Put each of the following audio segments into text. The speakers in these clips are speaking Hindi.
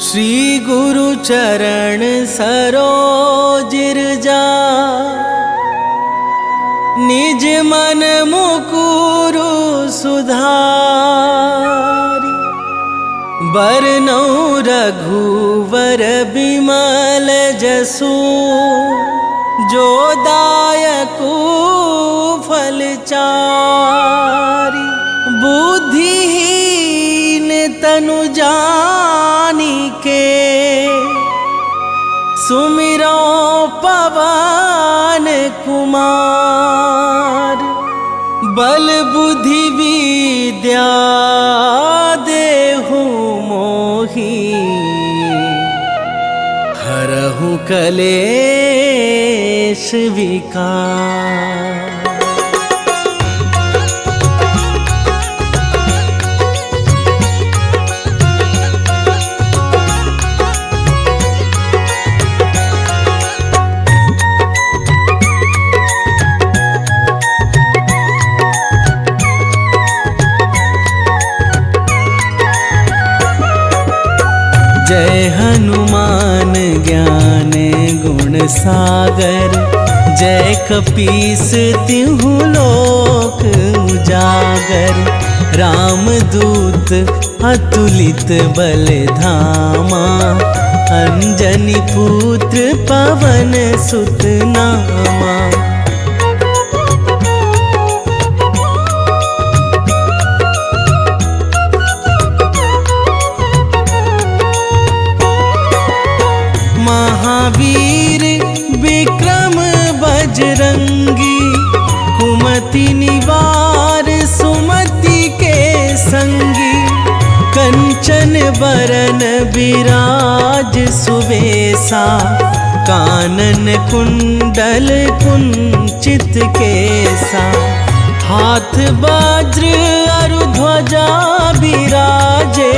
श्री गुरु चरण सरोज जा निज मन मुकुरु सुधारि बरनौ रघुवर बिमल जसु जो दायकु फल चारि बुद्धिहीन तनु जानिके सुमिरो पवन कुमार बल बुद्धि विद्या देहु मोहि हरहु कलेश विकार। जय हनुमान ज्ञान गुण सागर, जय कपीस तिहु लोक उजागर। रामदूत अतुलित बल धामा, अंजनी पुत्र पवन सुत नामा। महावीर विक्रम बजरंगी, कुमति निवार सुमति के संगी। कंचन बरन विराज सुबेसा, कानन कुंडल कुंचित केसा। हाथ वज्र अरु ध्वजा बिराजे,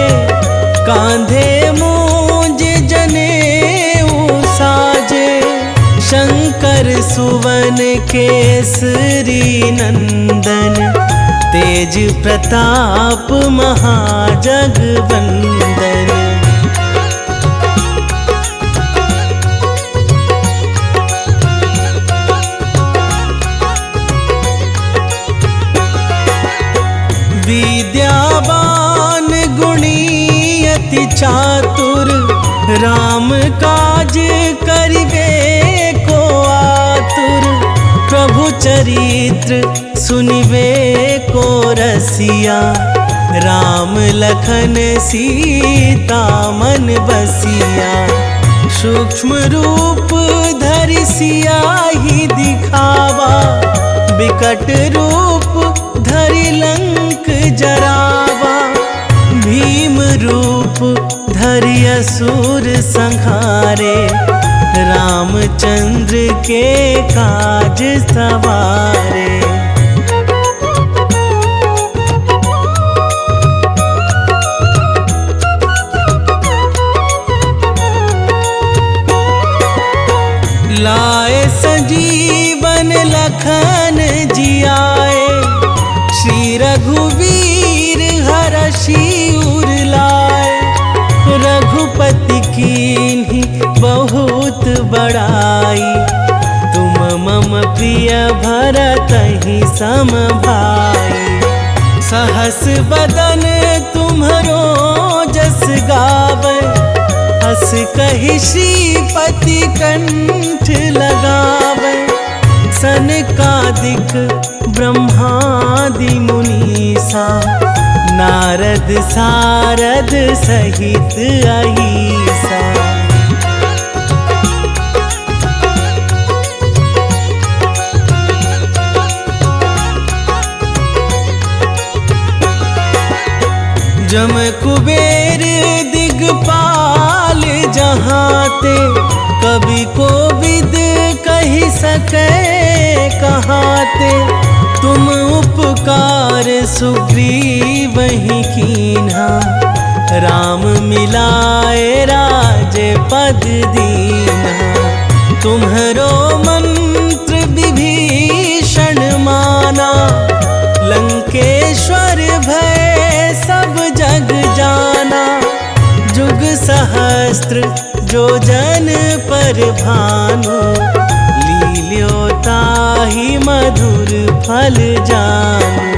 कांधे मूंज जनेऊ साजे। शंकर सुवन केसरी नंदन, तेज प्रताप महाजगवंदन। विद्यावान गुणी अति चातुर, राम काज करिबे को आतुर। प्रभु चरित्र सुनिबे को रसिया, राम लखन सीता मन बसिया। सूक्ष्म रूप धरि सियाहि दिखावा, बिकट रूप धरि लंक जरावा। भीम रूप धरि असुर संहारे, रामचंद्र के काज सवारे। लाए संजीवन लखन जियाए, श्री रघुवीर हरषि उर लाए। रघुपति कीन्ही बहुत बड़ाई, तुम मम प्रिय भरतहि सम भाई। सहस बदन तुम्हरो जस गावै, हस कहि श्रीपति कंठ लगावै। सनकादिक ब्रह्मादि मुनीसा, नारद सारद सहित अहिसा। जम कुबेर दिगपाल जहाते, कवि कोविद कहि सकै कहाते। तुम उपकार सुग्रीवहि कीन्हा, राम मिलाए राजपद दीन्हा। तुम्हरो मंत्र विभीषण माना, लंकेश्वर भय सब जग जाना। जुग सहस्त्र जो जन पर भानु, लील्यो ताहि मधुर फल जानू।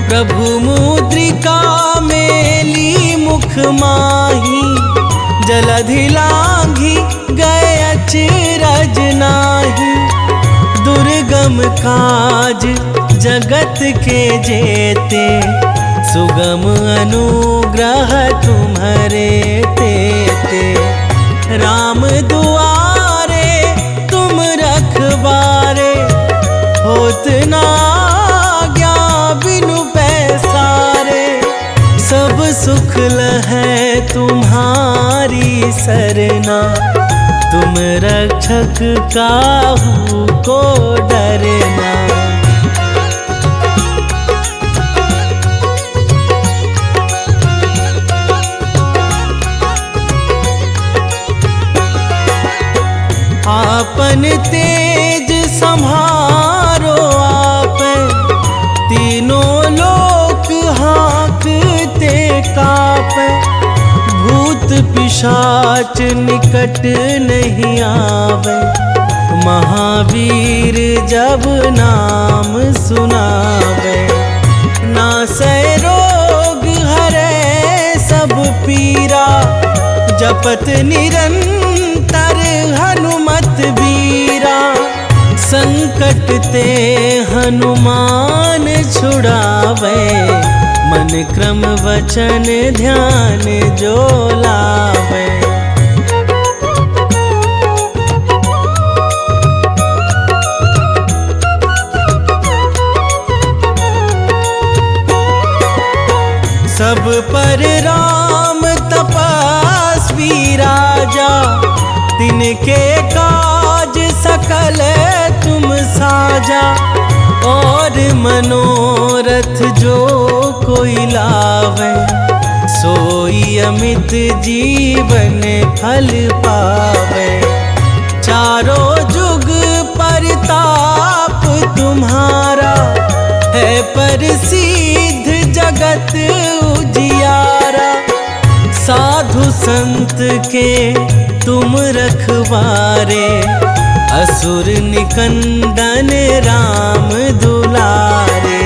प्रभु मुद्रिका मेली मुख माही, जलधि लांघि गए अचरज नाही। दुर्गम काज जगत के जेते, सुगम अनुग्रह तुम्हारे तेते। राम दुआरे तुम रखवारे, होत ना आज्ञा बिनु पैसारे। सब सुख लहै तुम्हारी सरना, तुम रक्षक काहू को डरना। आपन तेज संभारो आप, तीनों लोक हाँकते कापे। भूत पिशाच निकट नहीं आवे, महावीर जब नाम सुनावे। नासै रोग हरै सब पीरा, जपत निरंतर हनुमत बीरा। संकट ते हनुमान छुड़ावे, मन क्रम वचन ध्यान जो लावे। सब पर राम तपस्वी राजा, तिनके काज सकल तुम साजा। और मनोरथ जो कोई लावे, सोई अमित जीवन फल पावे। चारों जुग परताप तुम्हारा, है प्रसिद्ध जगत उजियारा। साधु संत के तुम रखवारे, असुर निकंदन राम दुलारे।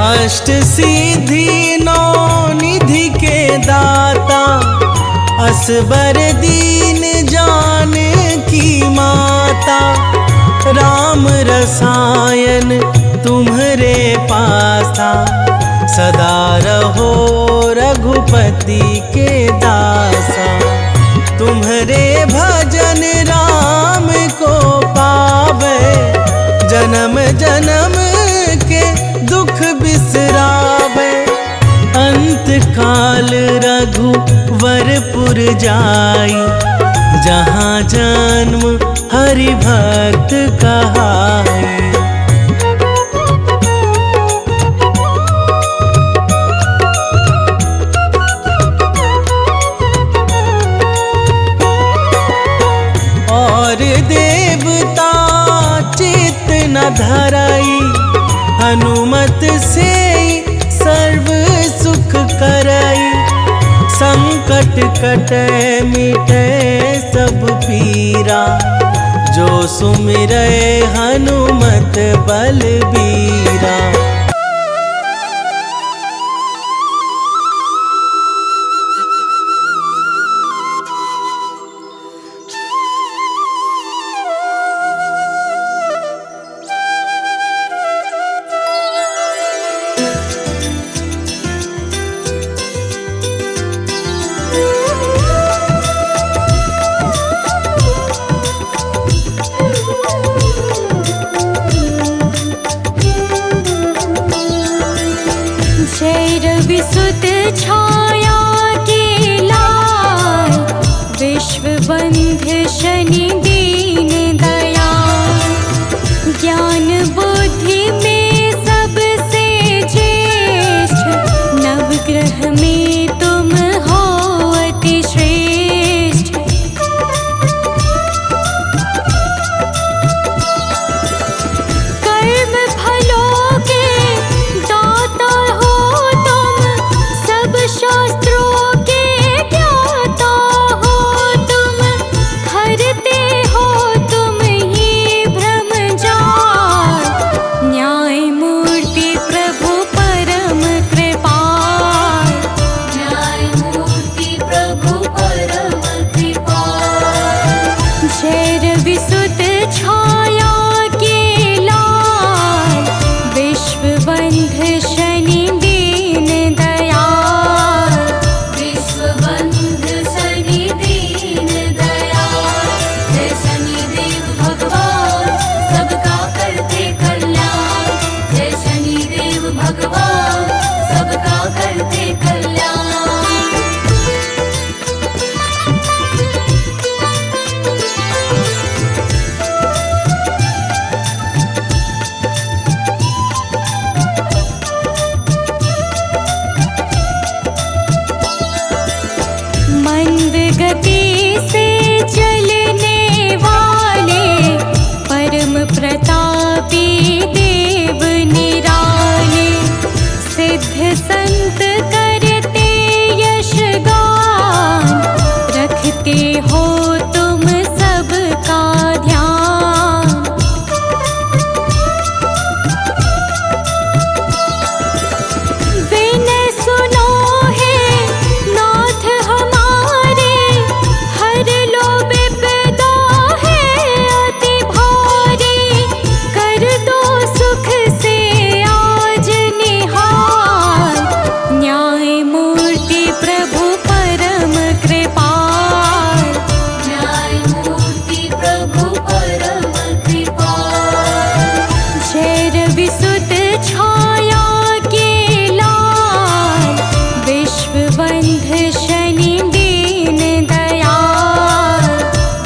अष्ट सिद्धि नौ निधि के दाता, असबर दीन जानकी माता। राम रसायन तुम्हरे पासा, सदा रहो रघुपति के दासा। तुम्हरे भजन राम को पावे, जन्म जन्म के दुख बिसरावे। अंत काल रघुवरपुर जाई, जहाँ जन्म हरि भक्त कहाई। और देवता चित्त न धराई, हनुमत से सर्व सुख करई। संकट कटे मिटे सब पीरा, जो सुमिरै हनुमत बलबीरा। विसुत छाया के लाल, विश्व बंध शनि दीन दयाल। ज्ञान बुद्धि में सबसे ज्येष्ठ, नवग्रह में तुम हो अति श्रेष्ठ। कर्म फलों के दाता हो तुम, सब शास्त्रों के ज्ञाता हो तुम। हरते मंद गति से चलने वाले परम प्रतापी देव निराले, सिद्ध संत करते यश गान, रखते हो तुम सबका ध्यान। विनय सुनो है नाथ हमारे, हर लो विपदा है अति भारी, कर दो सुख से आज निहाल, न्याय मूर्ति प्रभु परम कृपाल, न्याय मूर्ति प्रभु परम कृपाल। जय रवि सुत छाया के लाल, विश्व बंध शनि दीन दयाल,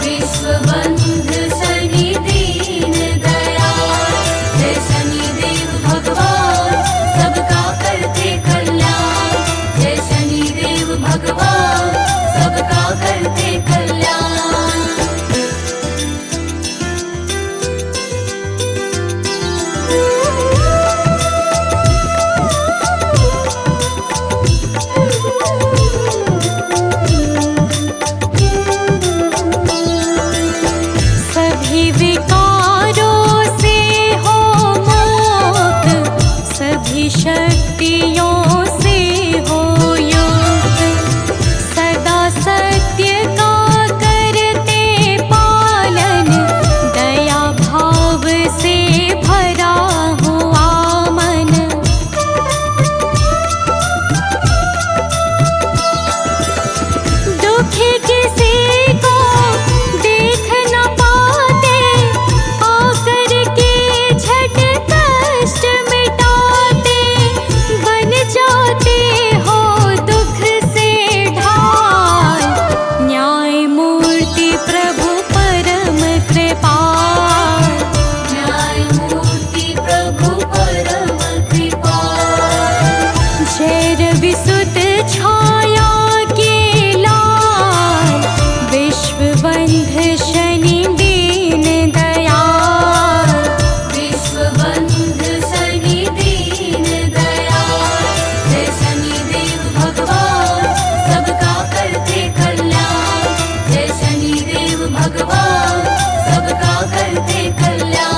विश्व बंध शनि दीन दयाल। जय शनिदेव भगवान सबका करते कल्याण, जय शनिदेव भगवान सबका करते कल्याण। सभी विकारों से हो मुक्त, सभी शक्तियों से हो युक्त, सदा सत्य का करते पालन, दया भाव से भरा हुआ मन। दुखी किसी को देख न पाते, आकर के झट कष्ट मिटाते, बन जाते हो दुख से ढाल, न्याय मूर्ति प्रभु परम कृपाल, न्याय मूर्ति प्रभु परम कृपाल। जय रवि सुत छाया के लाल, विश्व बंध शनि दीन दयाल, विश्व बंध शनि दीन दयाल। जय शनिदेव भगवान सबका करते कल्याण, जय शनिदेव भगवान सबका करते कल्याण।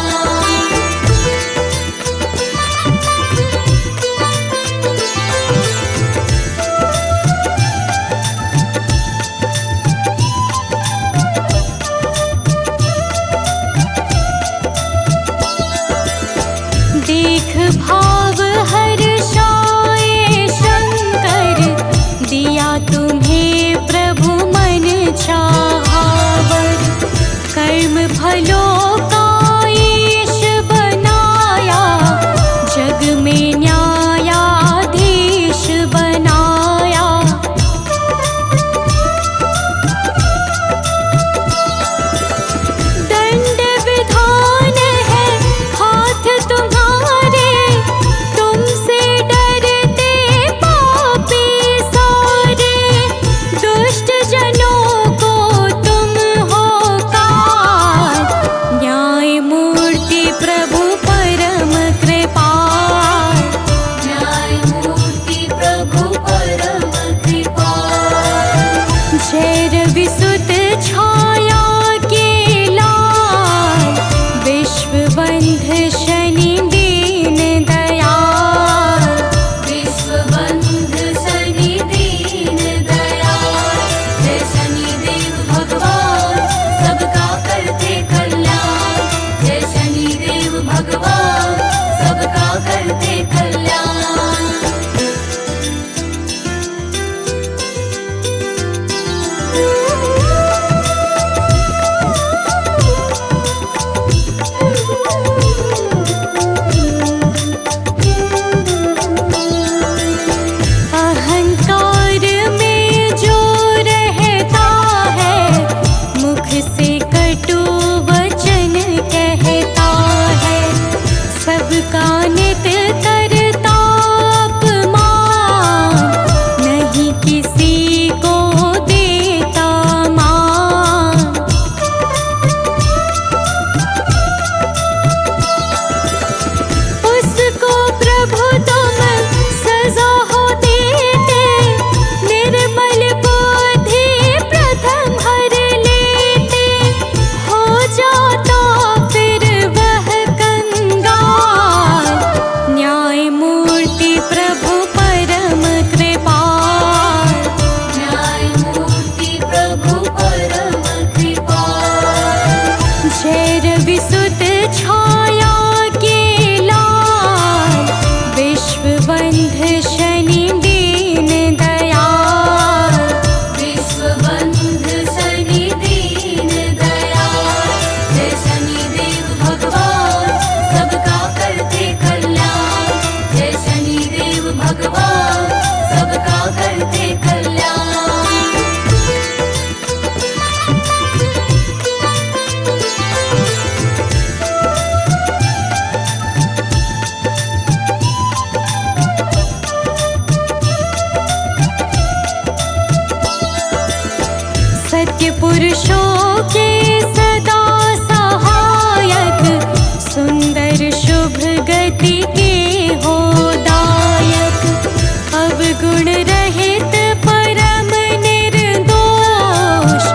गुण रहित परम निर्दोष,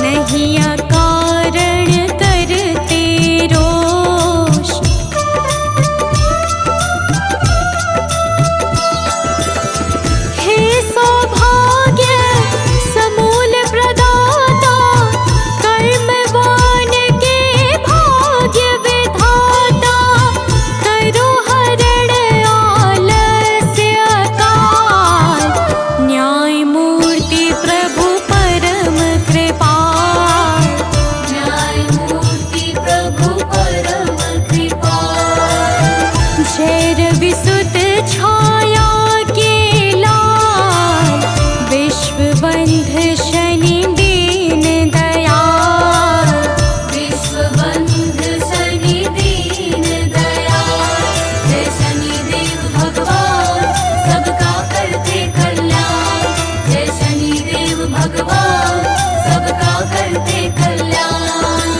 नहीं अकारण करते रोष। हे सौभाग्य समूल प्रदाता, कर्मवान के भाग्य विधाता, करो हरण आलस्य काल, न्याय मूर्ति प्रभु परम कृपाल। न्याय मूर्ति प्रभु परम कृपाल। जय रविसुत छाया के लाल, विश्वबंध शनि दीन दयाल। विश्वबंध शनि दीन दयाल। जय शनिदेव भगवान सबका करते कल्याण। जय शनिदेव भगवान सबका करते कल्याण।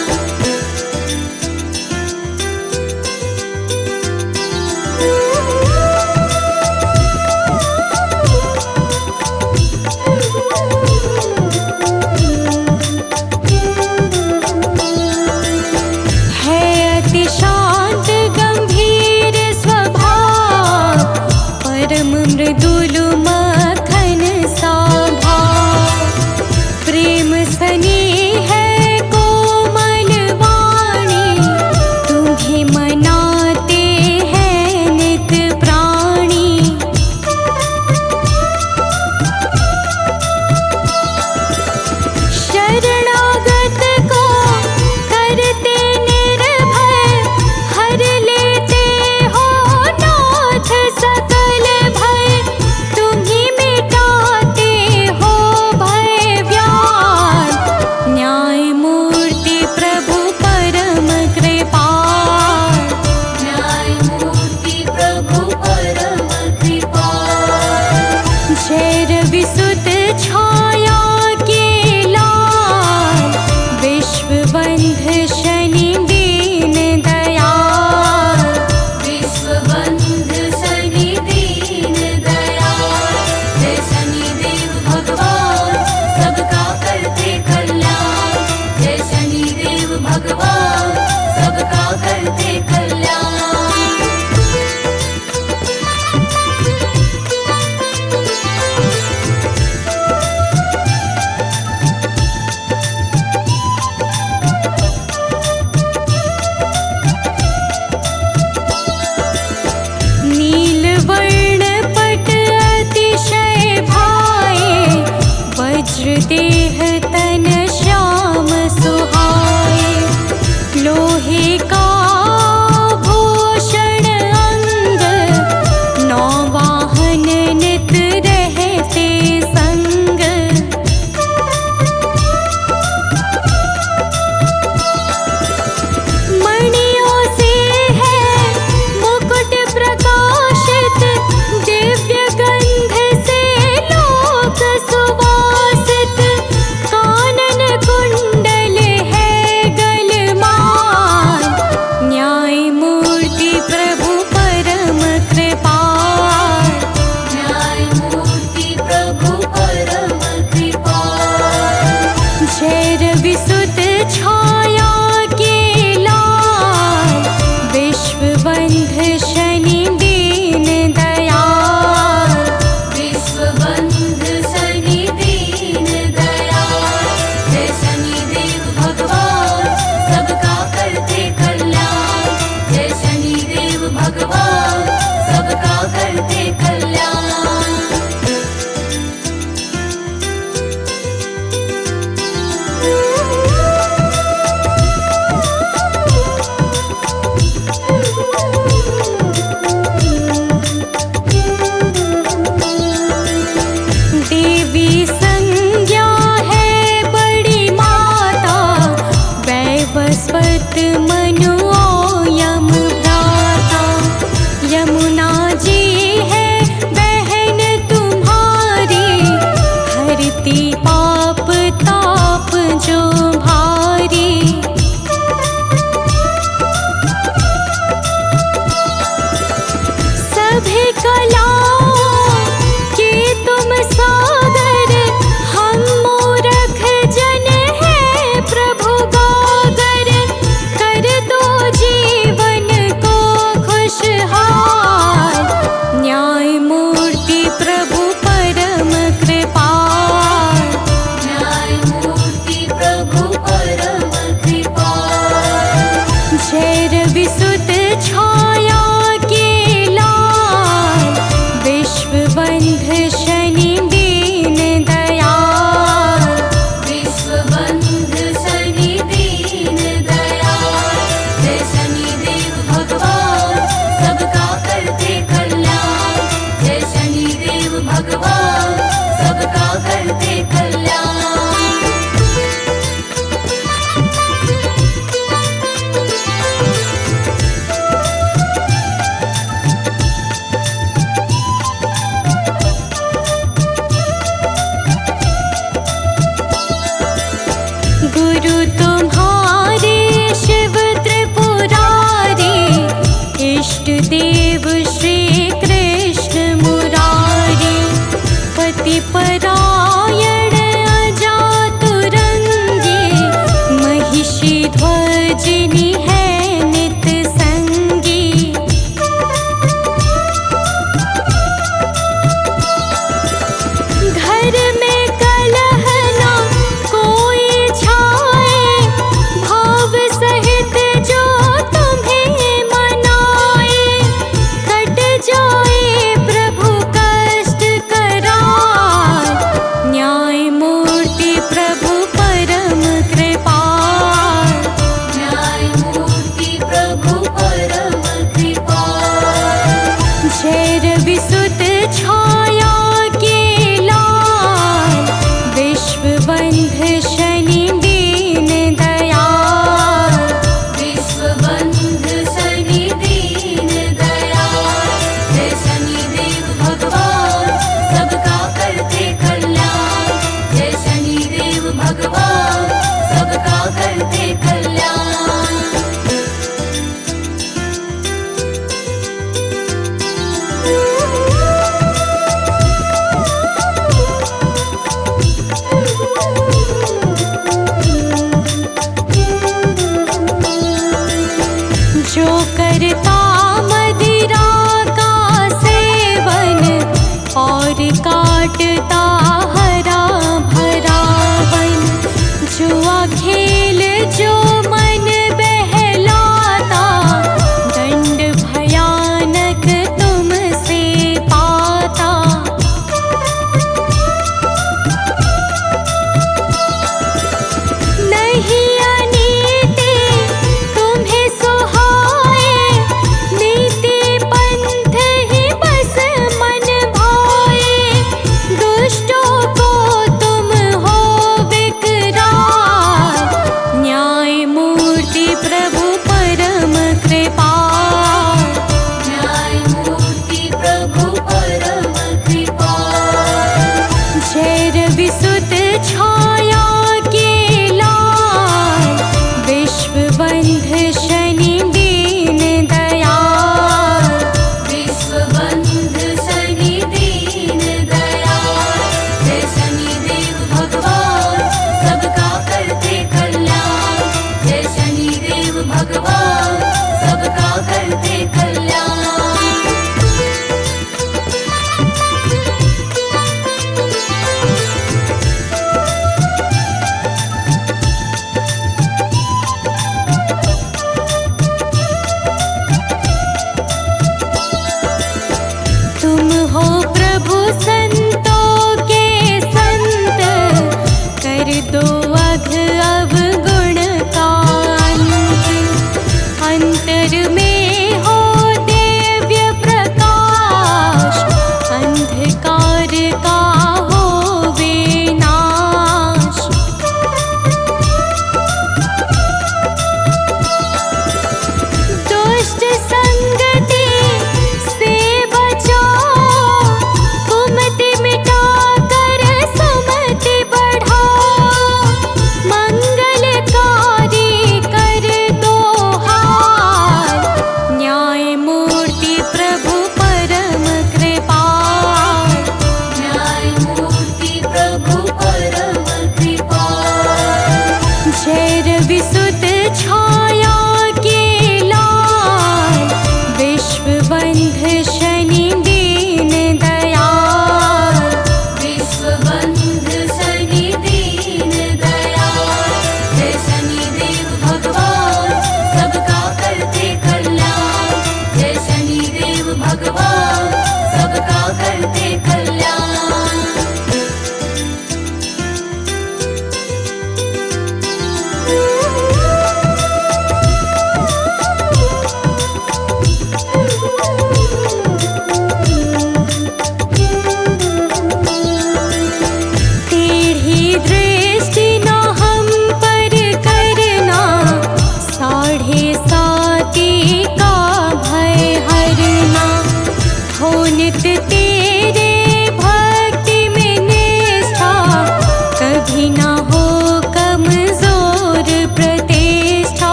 है अति शांत गंभीर स्वभाव, परम मृदुल मखन सा भाव। प्रेम स्नेह है कोमल वाणी, तुम्हें मनाते हैं नित प्राणी। शरणागत को करते निर्भय, हर लेते हो नाथ सकल भय। तुम्हीं मिटाते हो भय व्याल, न्याय मूर्ति प्रभु परम कृपाल। न्याय मूर्ति प्रभु परम कृपाल। जय रविसुत छाया के लाल, विश्वबंध शनि दीन दयाल। विश्वबंध शनि दीन दयाल। जय शनिदेव भगवान सबका करते कल्याण। जय शनिदेव भगवान सबका करते कल्याण। नीलवर्ण पट अतिशय भाए, वज्र देह तन श्याम सुहाए। लोहे का भूषण अंग, नौ वाहन नित रहते संग। मणियों से है मुकुट प्रकाशित, दिव्य गंध से लोक सुवासित। कानन कुंडल है गलमान, न्याय मूर्ति प्रभु परम कृपाल। न्याय मूर्ति प्रभु परम कृपाल। जय रविसुत छाया के लाल, विश्वबंध शनि दीन दयाल। विश्वबंध शनि दीन दयाल। जय शनिदेव भगवान सबका करते कल्याण। जय शनिदेव भगवान सबका करते कल्याण। देवी संज्ञा है बड़ी माता, वैवस्वत मनु यम भ्राता। यमुना जी है बहन तुम्हारी, हरती पाप ताप जो भारी। सभी कलाओं के हे परायण अजातुरंगे, महिषी ध्वजिनी है नित संगी। घर में कलह ना कोई छाए, भाव सहित जो तुम्हें मनाए। कट जाए प्रभु कष्ट करार,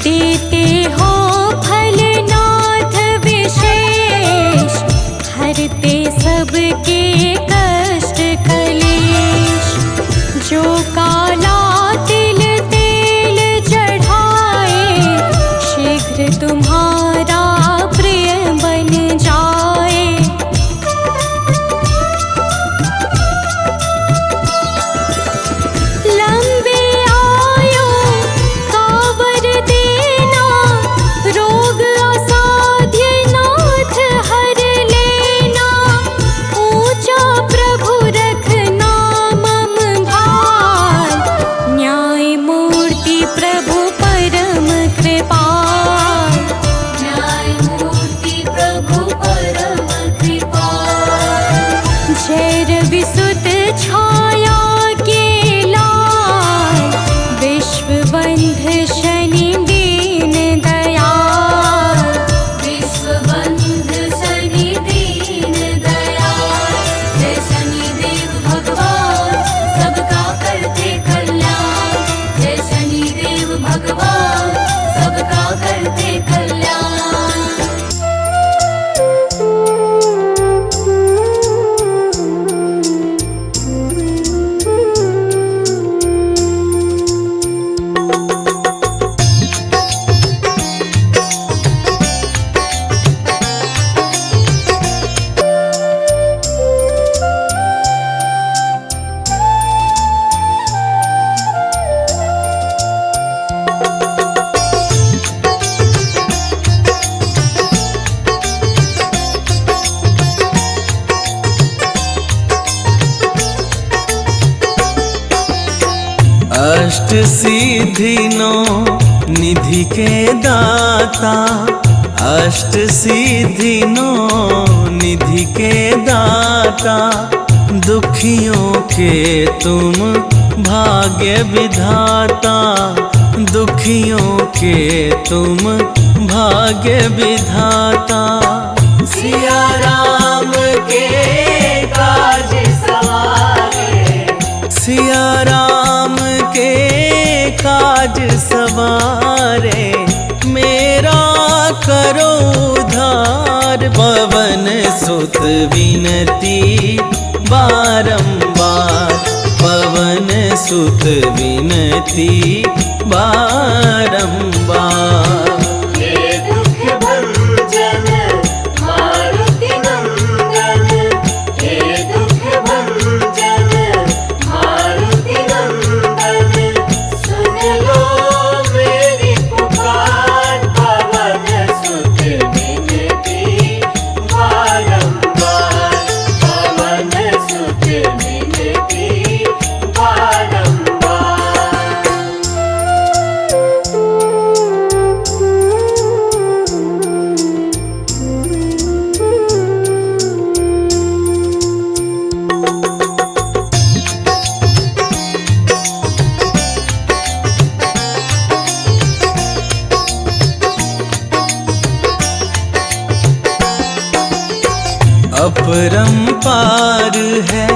देते हो फलनाथ विशेष, हरते सबके कष्ट कलेश। जो काला तिल तेल चढ़ाए, शीघ्र तुम्हारा प्रिय बन जाए। लंबे आयु का वर देना, रोग असाध्य नाथ हर लेना। ऊंचा प्रभु रखना मम भार, न्याय मूर्ति प्रभु परम कृपाल। न्याय मूर्ति प्रभु परम कृपाल। जय रवि सुत छाया के लाल, विश्वबंध शनि दीन दयाल। विश्वबंध शनि दीन दयाल। जय शनिदेव भगवान, सबका करते कल्याण। जय शनिदेव भगवान, सबका करते कल्याण। अष्ट सिद्धि नौ निधि के दाता, अष्ट सिद्धि नौ निधि के दाता। दुखियों के तुम भाग्य विधाता, दुखियों के तुम भाग्य विधाता। सिया राम के काज सवारे, सिया राम के काज सवारे। मेरा करो उद्धार, पवन सुत विनती बारंबार। पवन सुत विनती बारंबार। हे दुख भंजन मारुति नंदन, हे दुख भंजन मारुति नंदन। सुन लो मेरी पुकार, पवन सुत विनती बारंबार। पवन सुत विनती बारंबार। अपरंपार है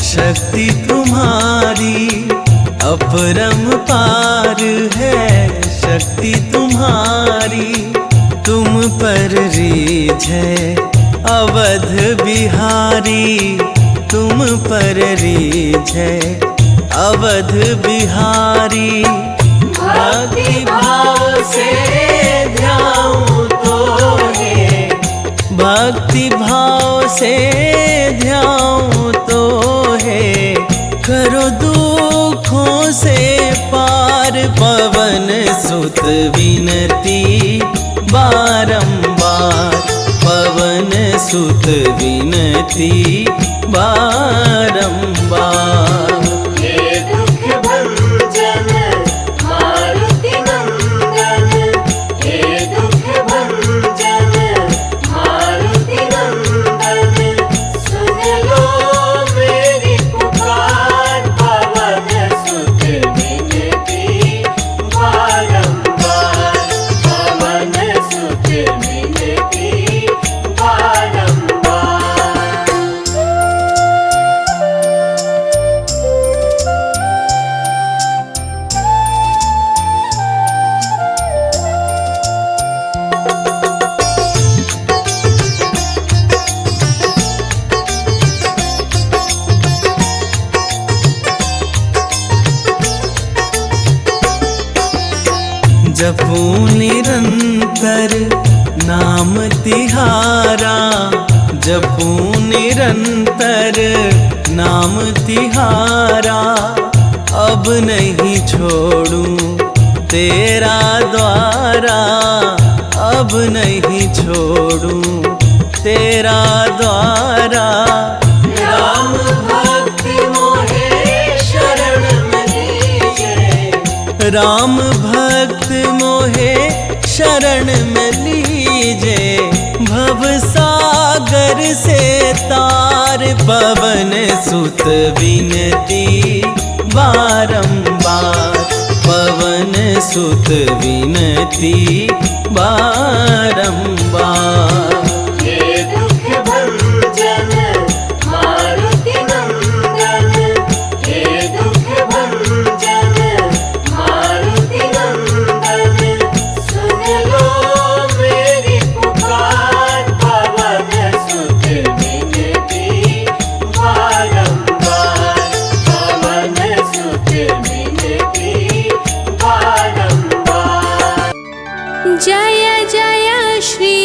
शक्ति तुम्हारी, अपरंपार है शक्ति तुम्हारी। तुम पर रीझ है अवध बिहारी, तुम पर रीझ है अवध बिहारी। भक्ति भाव से ध्याऊं तो है, भक्ति भाव से ध्याऊं तो है। करो दुखों से पार, पवन सुत विनती बारंबार। पवन सुत विनती बारंबार। हे दुख भंजन मारुति नंदन, हे दुख भंजन मारुति नंदन। सुन लो मेरी पुकार, पवन सुत विनती बारंबार। पवन सुत विनती बारंबार। जपू निरंतर नाम तिहारा, जपू निरंतर नाम तिहारा। अब नहीं छोड़ूं तेरा द्वारा, अब नहीं छोड़ूं तेरा द्वारा। राम भक्त मोहे शरण में लीजे, राम भक्त मोहे शरण में लीजे। भव सागर से तार पवन सुत विनती बारंबार, पवन सुत विनती बारंबार। हे दुख भंजन मारुति नंदन, हे दुख भंजन मारुति नंदन। सुन लो मेरी पुकार, पवन सुत विनती बारंबार, पवन सुत विनती बारंबार। जय जय श्री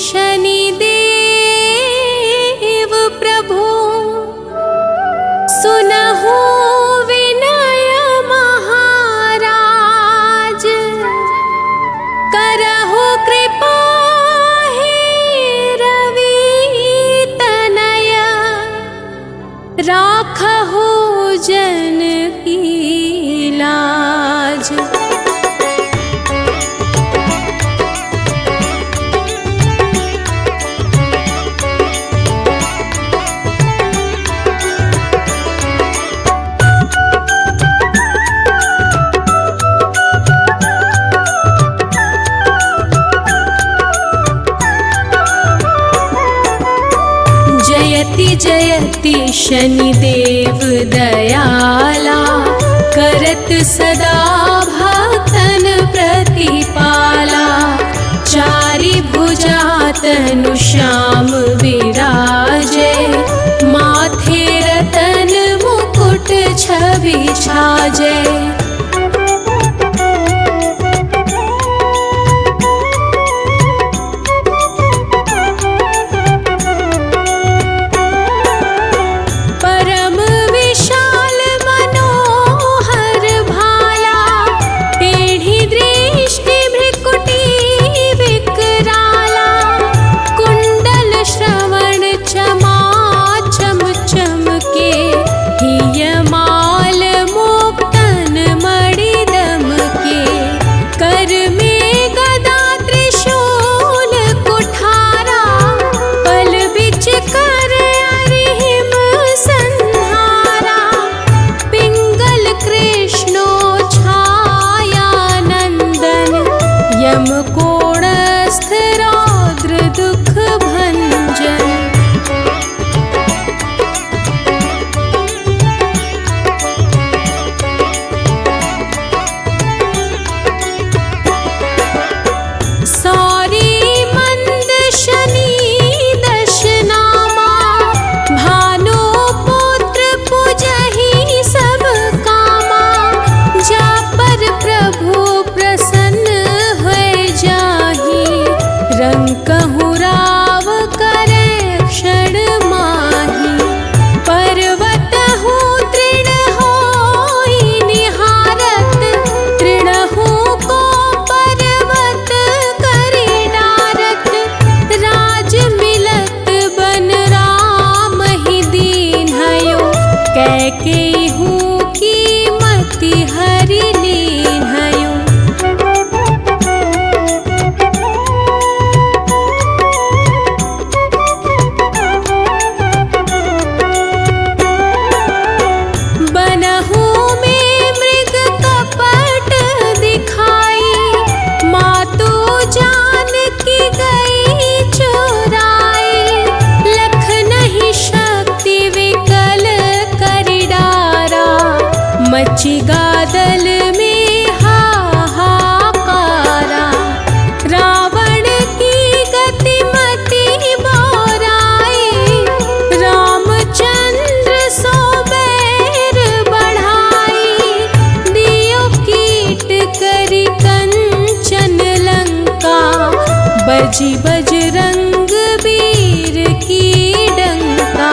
शनिदेव प्रभु, सुनहु विनय महाराज। करहु कृपा हे रवि तनय, राखहु जन की लाज। जयति जयति शनिदेव दयाला, करत सदा भक्तन प्रतिपाला। चारि भुजा तनु श्याम विराजे, माथे रतन मुकुट छवि छाजे। मची गादल में हाहाकारा, रावण की गतिमति बोराई, रामचंद्र सो बैर बढ़ाई, दियो कीट करी कंठ बजी बजरंग वीर की डंका।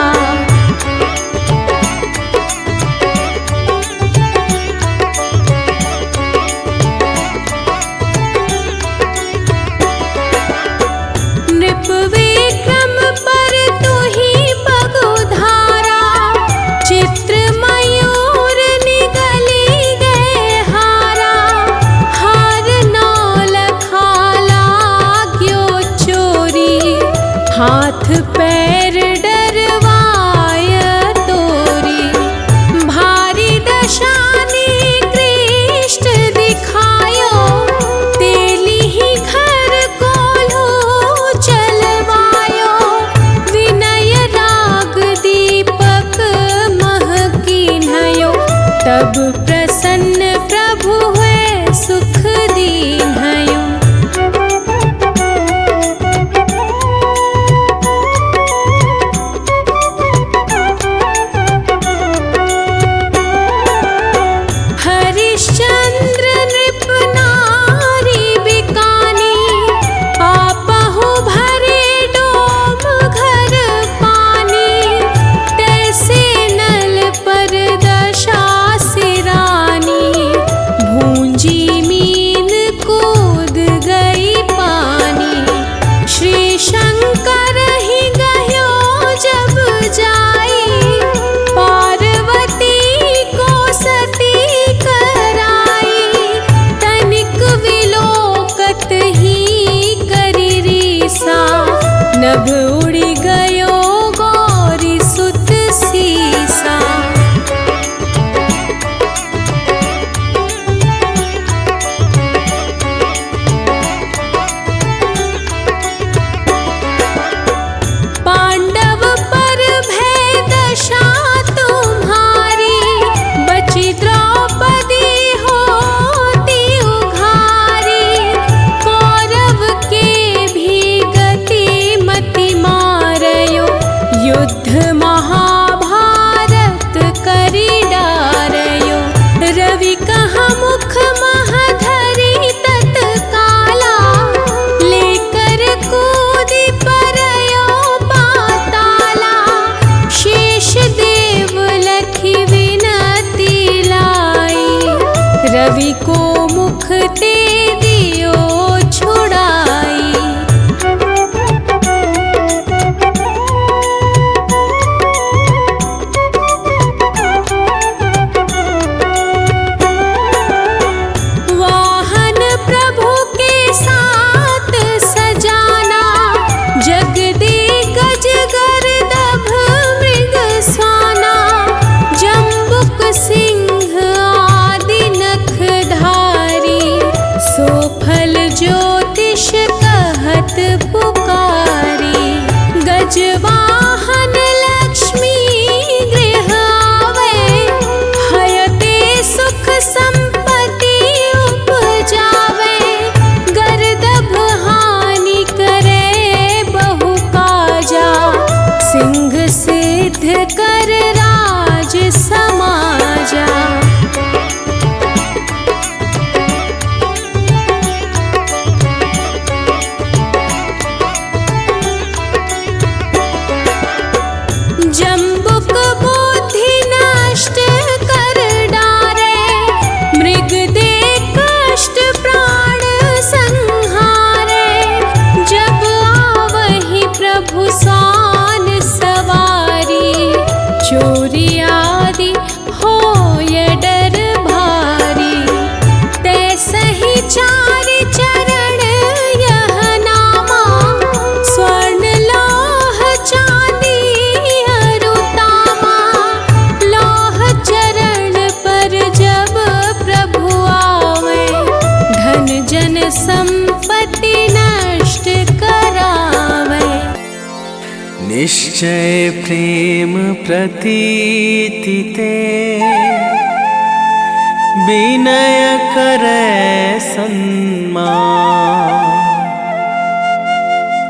नृप विक्रम पर तू ही पगुधारा, चित्र मयूर निगली गए हारा। हार नौ लखाला ग्यो चोरी, हाथ पैर डरवाय तोरी। भारी दशानी कृष्ण दिखायो, तेली ही घर कोल्हू चलवायो। विनय राग दीपक मह कीन्हयो, तब प्रसन्न प्रभु हुए सुख दीन्हयो। हरिश्चंद्र नृप नारी बिकानी, आपहु भरे डोम घर पानी। तैसे नल पर दशा सिरानी, भूंजी मीन कूद गई पानी। श्री शंकर ही गयो जब जाई, पार्वती को सती कराई। तनिक विलोकत ही करी रीसा, नभ उड़ी गयो गौरी सुत सीसा। पांडव पर भय दशा तुम्हारी, बची द्रौपदी होती उघारी। कौरव के भी गति मति मारयो, युद्ध महाभारत करी डारयो। रवि कहा मुख महधरी तत्काला, लेकर कूदी परयो पाताला। शेष देव लखी विनती लाई, रवि को मुख ते दियो छुड़ाई। वाहन प्रभु के साथ सजाना, जगदिग्गज गर्दभ मृग स्वाना। जम्बुक सिंह आदि नखधारी, सोफल ज्योतिष कहत पुकारी। गजवाहन लक्ष्मी गृह आवे, हयते सुख संपत्ति उपजावे। गर्दभ हानि करे बहु काजा, सिंह सिद्ध कर राज समाजा। जम्बुक बुद्धि नष्ट कर डारे, मृग दे कष्ट प्राण संहारे। जब आवहि प्रभु सान सवारी, चोरी आदि होय डर भारी। तैसहि चारि चरण यह नामा, स्वर्ण लौह चांदी अरुतामा। लौह चरण पर जब प्रभु आवे, धन जन संपत्ति नष्ट करावे। निश्चय प्रेम प्रतीति ते, विनय करे सन्मान।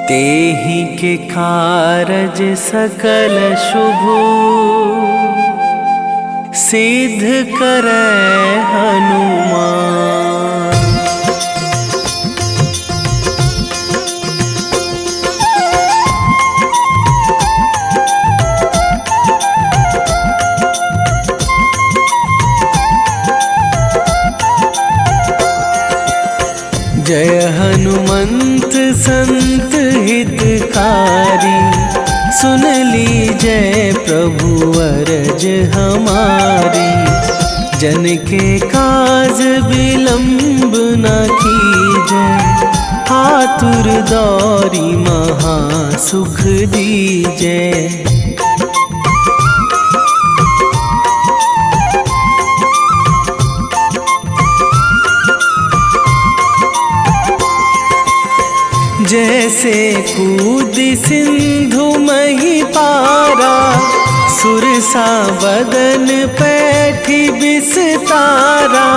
तेहि के कारज सकल शुभ, सिद्ध करे हनुमान। जय हनुमंत संत हितकारी, सुन लीजय प्रभु अरज हमारी। जन के काज विलंब न कीजय, आतुर दौरी महा सुख दीजय। जैसे कूद सिंधु मही पारा, सुरसा बदन पैठी बिस्तारा।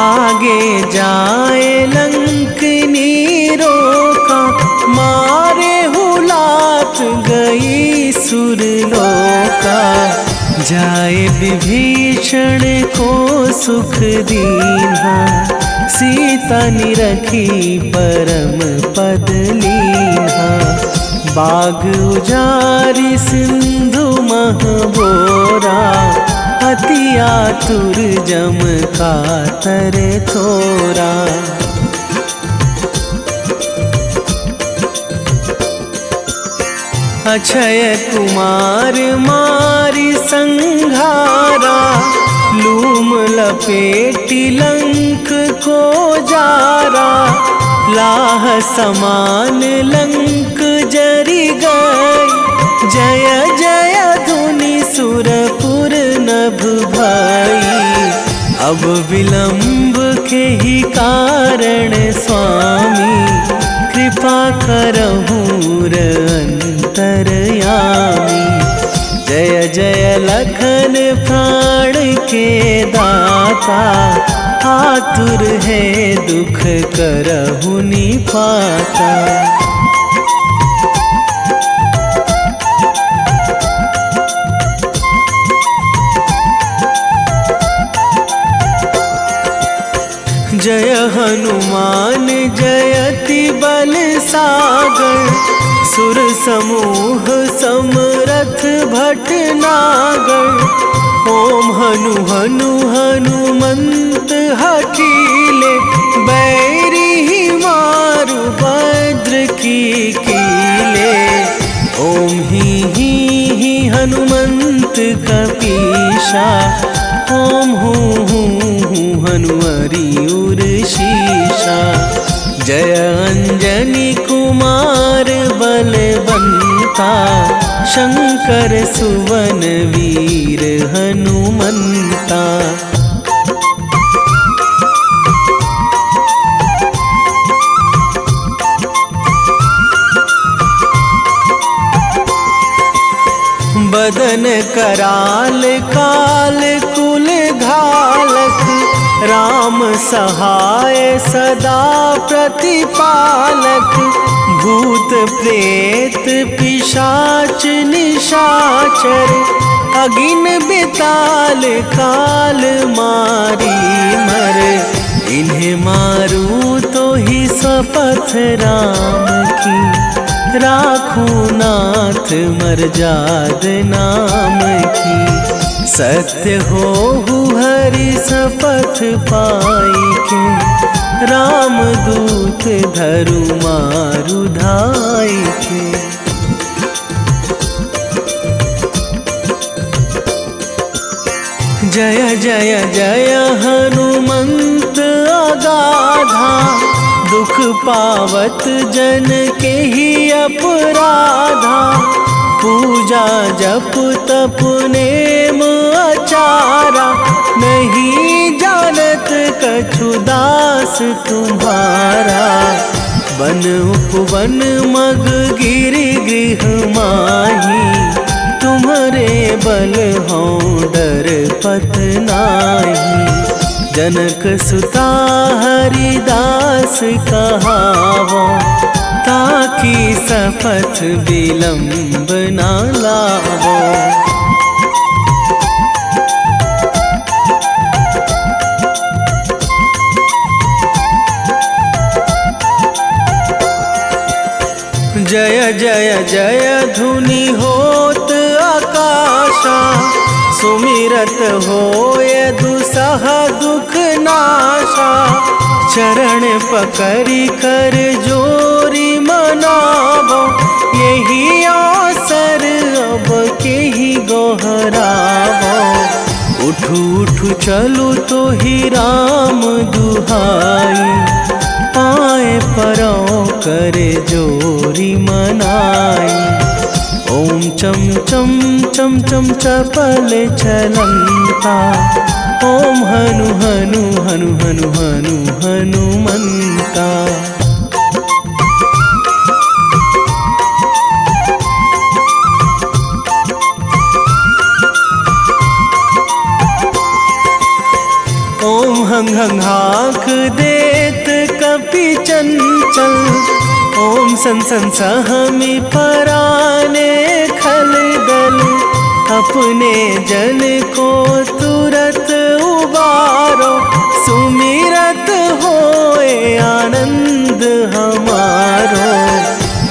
आगे जाए लंकनी रोका, मारे हुलात गई सुरलोका। जाए विभीषण को सुख दीन्हा, सीता निरखी परम पद लीन्हा। बाग उजारी सिंधु महबोरा, अति आतुर जम कातर थोरा। अक्षय कुमार मारी संघारा, लूम लपेटी लंक को जारा। लाह समान लंक जरी गई, जय जय धुनि सुरपुर नभ भई। अब विलंब के ही कारण स्वामी, कृपा करहूँ अंतरयामी। जय जय लखन प्राण के दाता, आतुर है दुख करहु निपाता। जय हनुमान जयति बल सागर, सुर समूह समरथ भटनागर। ओम हनु हनु हनुमंत हठीले, बैरी मारु भद्र की कीले। ओम ही हनुमंत कपीशा, ओम हूँ हनुमरी उर शीशा। जय अंजनी कुमार बलवंता, शंकर सुवन वीर हनुमंता। बदन कराल काल कुल घालक, राम सहाय सदा प्रतिपालक। भूत प्रेत पिशाच निशाचर, अगिन बिताल काल मारी मर। इन्हें मारू तो ही शपथ राम की, राखूं नाथ मर्याद नाम की। सत्य हो हरि शपथ पाई के, राम दूत धरु मारु धाई के। जय जय जय हनुमंत अगाधा, दुख पावत जन के ही अपराधा। पूजा जप तप नेम आचारा, नहीं जानत कछु दास तुम्हारा। बन उपवन मग गिरि गृह माही, तुम्हारे बल हों डर पत नाही। जनक सुता हरिदास कहावो, ताकि शपथ विलंब ना लावो। जय जय जय धुनि होत आकाशा, सुमिरत होय दुसह दुख नाशा। चरण पकड़ी कर जोरी मनावो, यही अवसर अब के ही गोहरावो। उठू उठू चलू तो ही राम दुहाई, पाए परो करे जोरी मनाई। ओम चम चम चम चम चपल चलंता, ओम हनु हनु हनु हनु हनु हनुमंता। ओम हंग हंग हाक देत कपि चंचल, ओम सन सन सहमी पराने खल दल। अपने जन को तुरत उबारो, सुमिरत होए आनंद हमारो।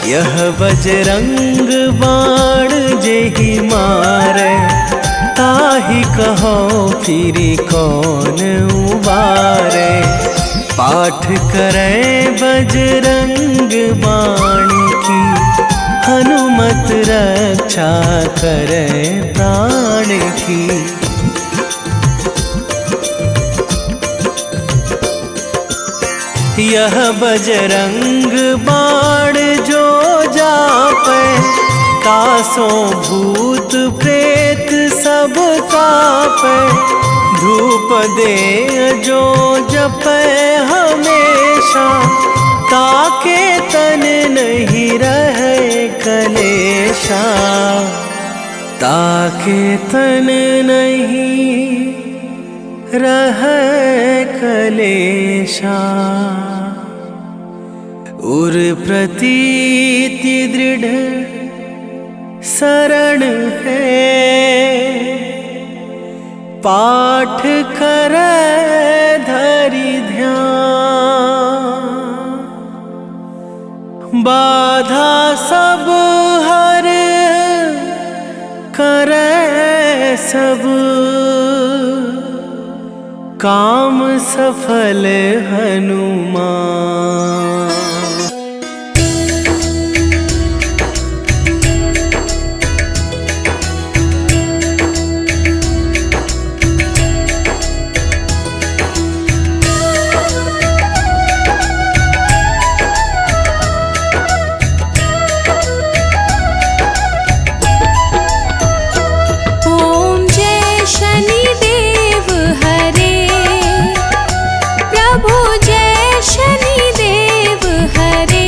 यह बजरंग बाण जेहि मारे, ताहि कहो फिरि कौन उबारे। पाठ करे बजरंग बाण की, हनुमत रक्षा करे प्राण की। यह बजरंग बाण जो जापै, तासों भूत प्रेत सब कापै। धूप दे जो जपै हमेशा, ताके तन नहीं रहे कलेशा। ताके तन नहीं रहे कलेशा। उर प्रतीति दृढ़ शरण है, पाठ करे धरि ध्यान। बाधा सब हर करे सब, काम सफल हनुमान। प्रभु जय शनिदेव हरे।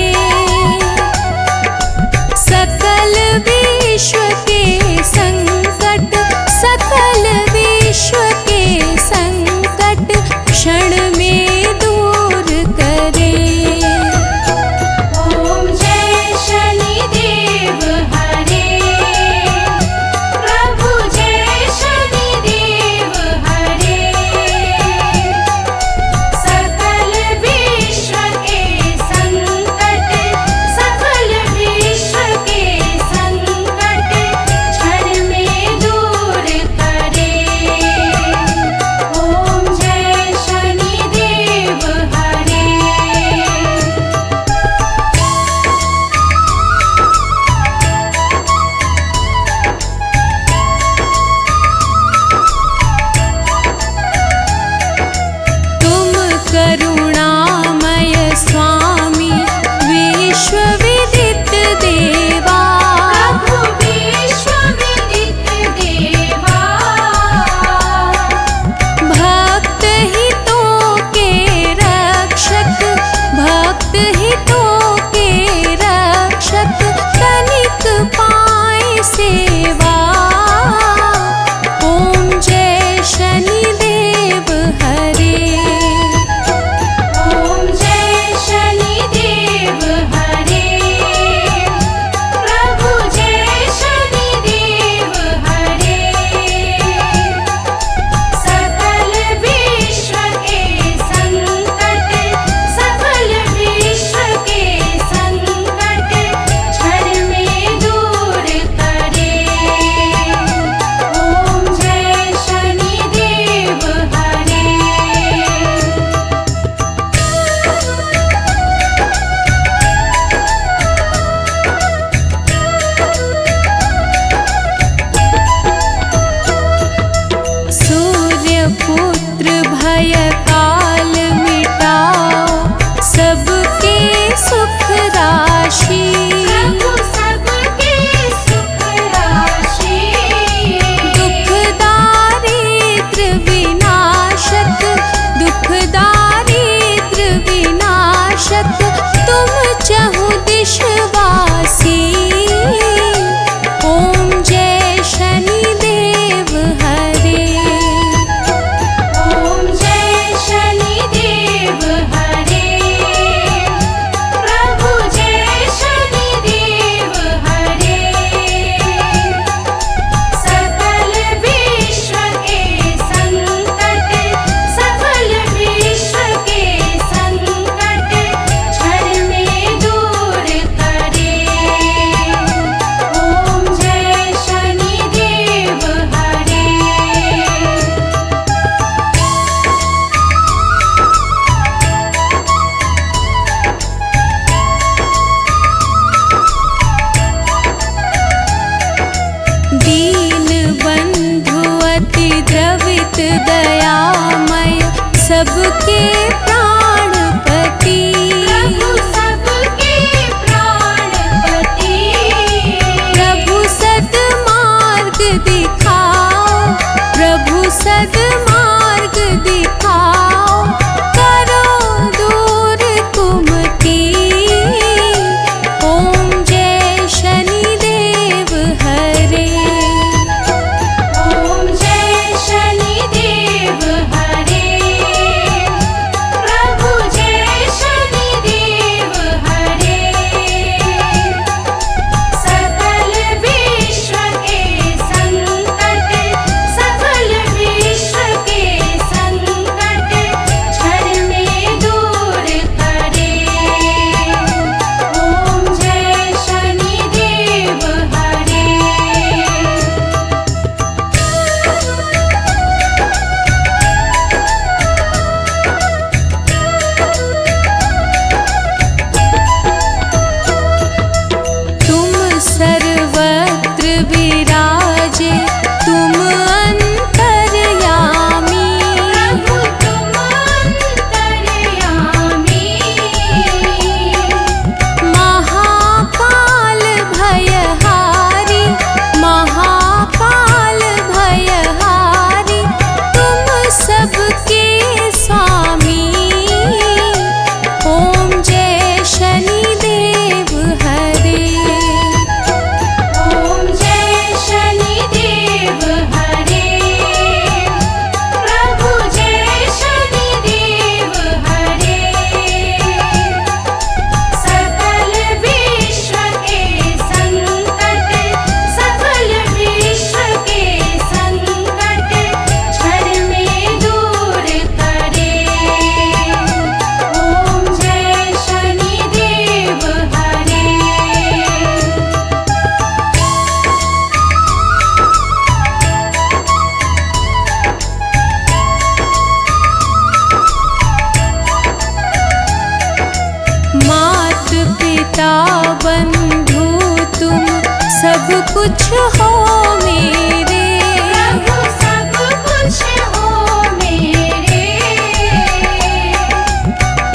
कुछ हो मेरे, प्रभु सब कुछ हो मेरे।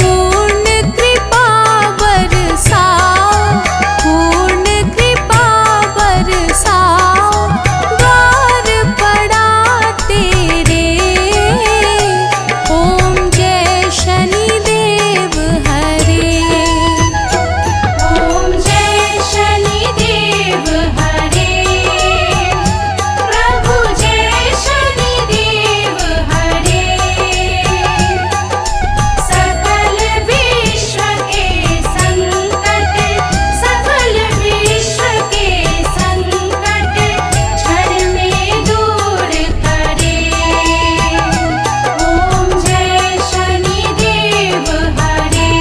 पूर्ण कृपा बरसाओ, पूर्ण कृपा बरसाओ, द्वार पड़ा तेरे। ओम जय शनिदेव हरे, ओम जय शनिदेव हरे, प्रभु जय शनिदेव हरे। सकल विश्व के संकट, सकल विश्व के संकट क्षण में दूर करे। ओम जय शनिदेव हरे।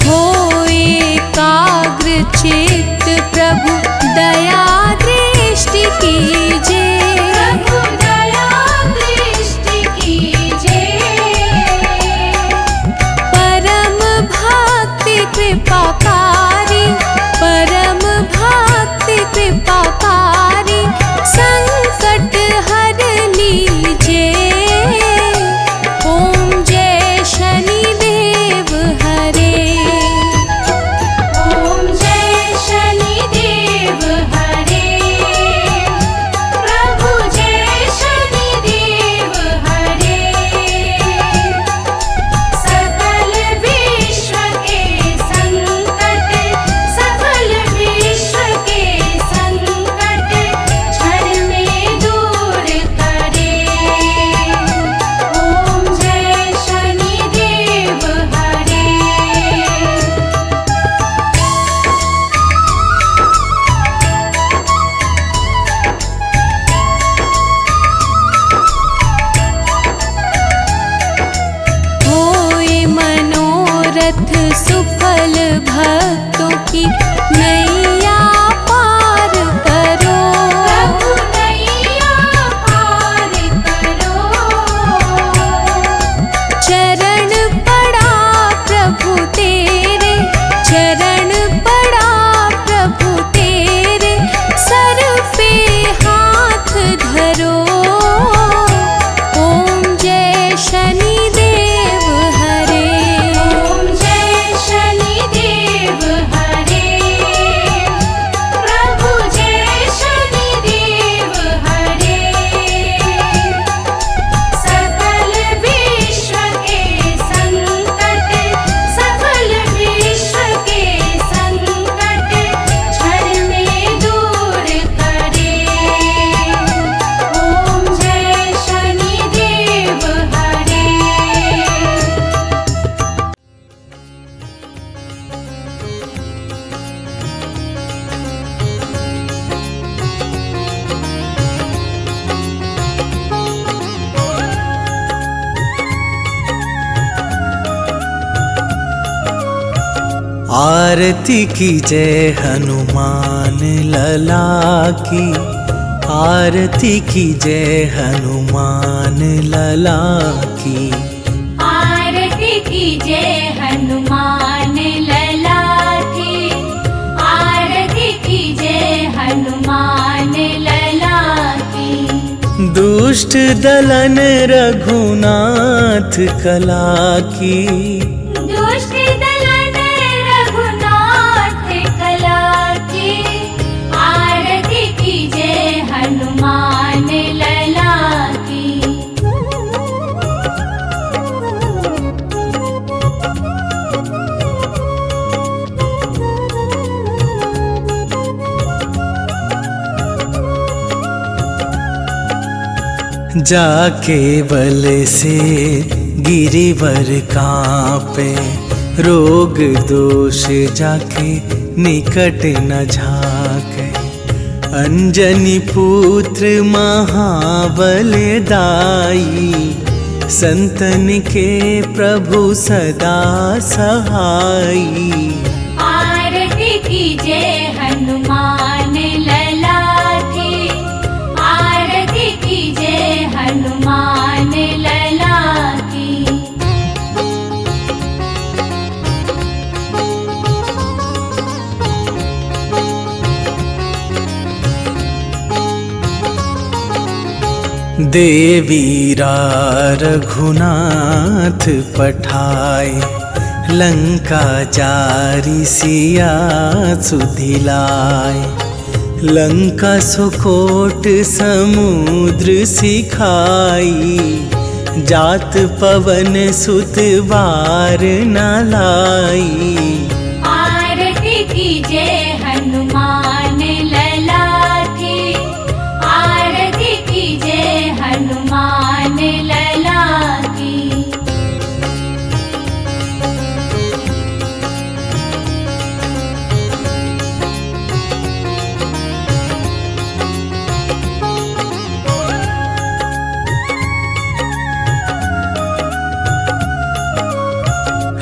हो एकाग्र चित्त प्रभु दया दृष्टि कीजे। प्रभु दया दृष्टि कीजे। परम भक्ति कृपाकारी, परम भक्ति कृपाकारी, संकट हर लीजे। ओम जय शनिदेव हरे, ओम जय शनिदेव हरे, प्रभु जय शनिदेव हरे। सकल विश्व के संकट, सकल विश्व के संकट क्षण में दूर करे। ओम जय शनिदेव हरे। होए मनोरथ सुफल भक्तों की नैया पार करो। प्रभु नैया पार करो। चरण पड़ा प्रभु तेरे, चरण पड़ा प्रभु तेरे, सर पे हाथ धरो। ओम जय शनिदेव हरे, ओम जय शनिदेव हरे, प्रभु जय शनिदेव हरे। सकल विश्व के संकट, सकल विश्व के संकट क्षण में दूर करे। ओम जय शनिदेव हरे। आरती की जय हनुमान लला की, आरती की जय हनुमान लला की। आरती की जय हनुमान लला की, आरती की जय हनुमान लला की। दुष्ट दलन रघुनाथ कला की, दुष्ट दलन रघुनाथ कला की। आरती की जय हनुमान लला की। जाके बल से गिरिवर कांपे, रोग दोष जाके निकट न झाके। अंजनी पुत्र महाबल दाई, संतन के प्रभु सदा सहाई। आरती की जय हनुमान लला की, आरती की देवीरा रघुनाथ पठाए, लंका जारी सिया सुधिलाए। लंका सुकोट समुद्र सिखाई, जात पवन सुत बार न लाई। आरती कीजे हनुमान लला की, आरती कीजे हनुमान लला की।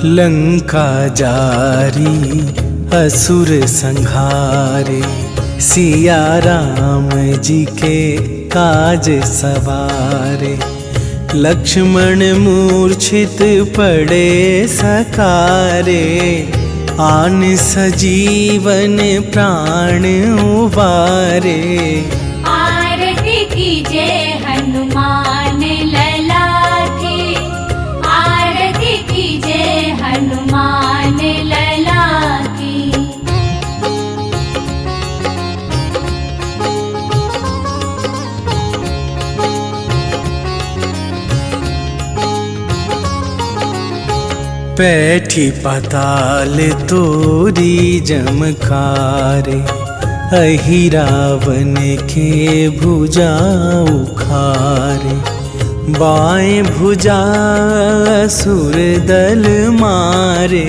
लंका जारी असुर संहारे, सिया राम जी के काज सवारे। लक्ष्मण मूर्छित पड़े सकारे, आन सजीवन प्राण उबारे। आरती कीजे हनुमान लला की, आरती कीजे हनुमान लला की। पैठी पाताल तोरी जमकारे, अहि रावण के भुजा उखारे। बाएं भुजा असुर दल मारे,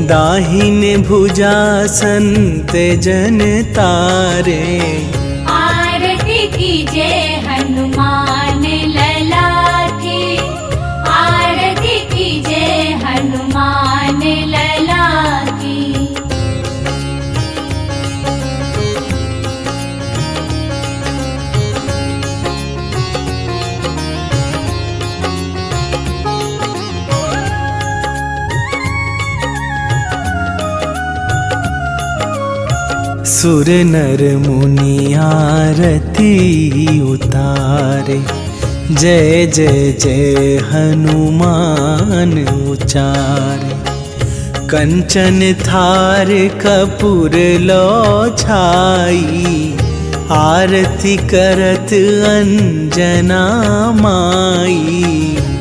दाहिने भुजा संत जन तारे। आरती कीजे हनुमान लला की, आरती कीजे हनुमान लला की। सुर नर मुनि आरती उतारे, जय जय जय हनुमान उचारे। कंचन थार कपूर लो छाई, आरती करत अंजना माई।